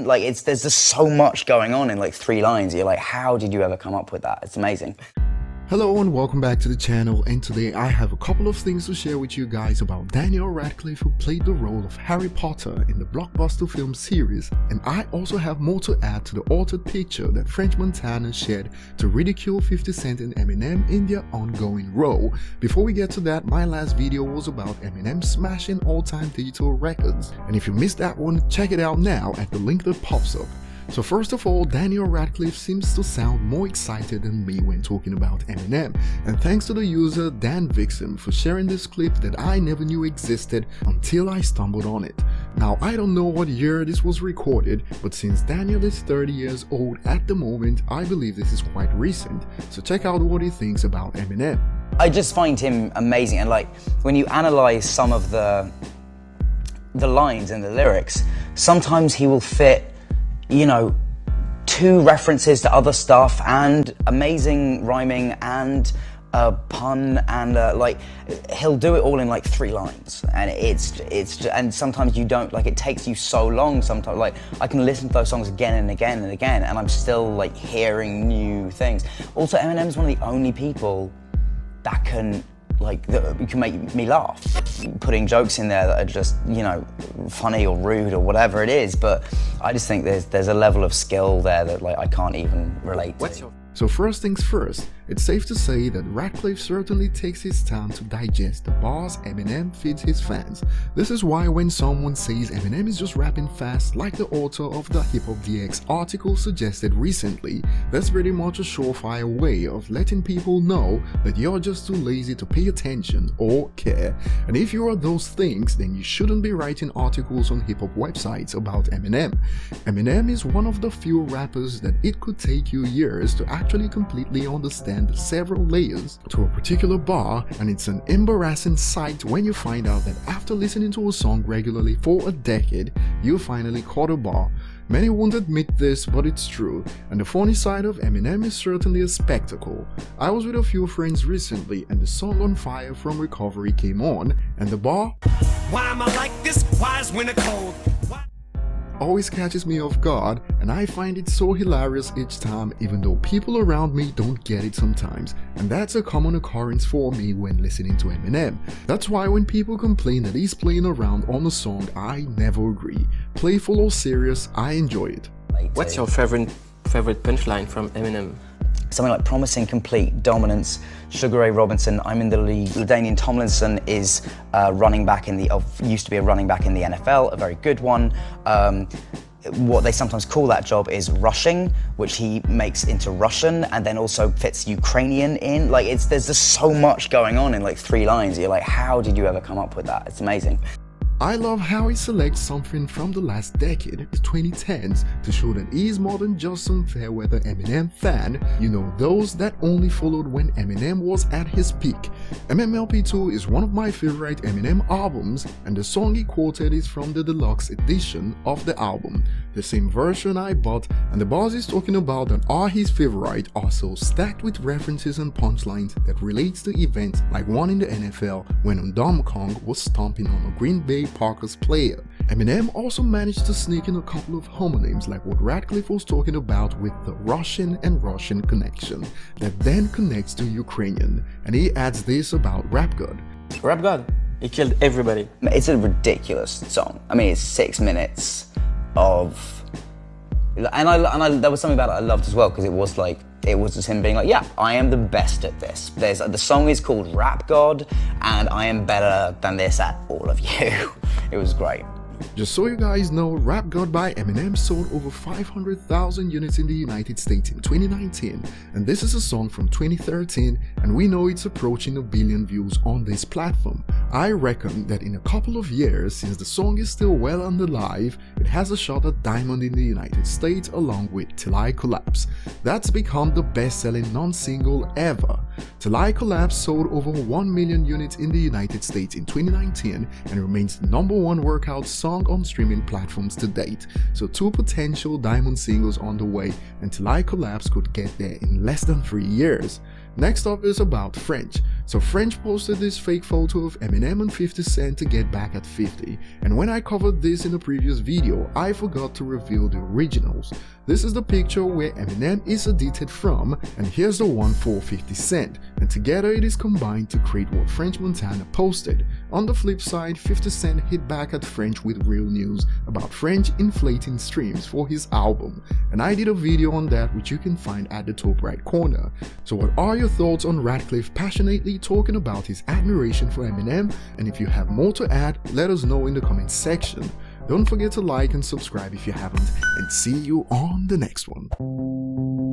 like there's just so much going on in like 3 lines. You're like, how did you ever come up with that? It's amazing. Hello and welcome back to the channel, and today I have a couple of things to share with you guys about Daniel Radcliffe, who played the role of Harry Potter in the blockbuster film series, and I also have more to add to the altered picture that French Montana shared to ridicule 50 Cent and Eminem in their ongoing row. Before we get to that, my last video was about Eminem smashing all-time digital records, and if you missed that one, check it out now at the link that pops up. So first of all, Daniel Radcliffe seems to sound more excited than me when talking about Eminem, and thanks to the user Dan Vixen for sharing this clip that I never knew existed until I stumbled on it. Now I don't know what year this was recorded, but since Daniel is 30 years old at the moment, I believe this is quite recent, so check out what he thinks about Eminem. I just find him amazing, and like when you analyze some of the lines and the lyrics, sometimes he will fit, you know, 2 references to other stuff and amazing rhyming and a pun and like he'll do it all in like 3 lines, and and sometimes you don't, like, it takes you so long sometimes. Like I can listen to those songs again and again and again and I'm still like hearing new things. Also, Eminem's one of the only people that can make me laugh, putting jokes in there that are just, you know, funny or rude or whatever it is, but I just think there's a level of skill there that like I can't even relate to. So first things first, it's safe to say that Radcliffe certainly takes his time to digest the bars Eminem feeds his fans. This is why when someone says Eminem is just rapping fast, like the author of the Hip Hop DX article suggested recently, that's pretty much a surefire way of letting people know that you're just too lazy to pay attention or care. And if you are those things, then you shouldn't be writing articles on hip hop websites about Eminem. Eminem is one of the few rappers that it could take you years to actually completely understand several layers to a particular bar, and it's an embarrassing sight when you find out that after listening to a song regularly for a decade, you finally caught a bar. Many won't admit this, but it's true, and the funny side of Eminem is certainly a spectacle. I was with a few friends recently and the song On Fire from Recovery came on, and the bar, "Why am I like this? Why is winter cold?" always catches me off guard, and I find it so hilarious each time, even though people around me don't get it sometimes, and that's a common occurrence for me when listening to Eminem. That's why when people complain that he's playing around on a song, I never agree. Playful or serious, I enjoy it. What's your favorite punchline from Eminem? Something like promising complete dominance, Sugar Ray Robinson, I'm in the league. LaDainian Tomlinson is used to be a running back in the NFL, a very good one. What they sometimes call that job is rushing, which he makes into Russian and then also fits Ukrainian in. Like there's just so much going on in like 3 lines. You're like, how did you ever come up with that? It's amazing. I love how he selects something from the last decade, the 2010s, to show that he is more than just some fair weather Eminem fan, you know, those that only followed when Eminem was at his peak. MMLP2 is one of my favorite Eminem albums, and the song he quoted is from the deluxe edition of the album, the same version I bought, and the bars he's talking about that are his favorite are so stacked with references and punchlines that relates to events like one in the NFL when Dom Kong was stomping on a Green Bay Packers player. Eminem also managed to sneak in a couple of homonyms like what Radcliffe was talking about with the Russian and Russian connection that then connects to Ukrainian, and he adds this about Rap God. Rap God, he killed everybody. It's a ridiculous song. I mean, it's 6 minutes of, and there was something about it I loved as well, because it was just him being like, yeah, I am the best at this. The song is called Rap God, and I am better than this at all of you. It was great. Just so you guys know, Rap God by Eminem sold over 500,000 units in the United States in 2019, and this is a song from 2013, and we know it's approaching 1 billion views on this platform. I reckon that in a couple of years, since the song is still well under live, it has a shot at Diamond in the United States along with Till I Collapse. That's become the best-selling non-single ever. Till I Collapse sold over 1 million units in the United States in 2019 and remains the #1 workout song on streaming platforms to date, so 2 potential Diamond singles on the way, and Till I Collapse could get there in less than 3 years. Next up is about French. So French posted this fake photo of Eminem and 50 Cent to get back at 50, and when I covered this in a previous video, I forgot to reveal the originals. This is the picture where Eminem is edited from, and here's the one for 50 Cent, and together it is combined to create what French Montana posted. On the flip side, 50 Cent hit back at French with real news about French inflating streams for his album, and I did a video on that which you can find at the top right corner. So what are your thoughts on Radcliffe passionately talking about his admiration for Eminem? And if you have more to add, let us know in the comments section. Don't forget to like and subscribe if you haven't, and see you on the next one.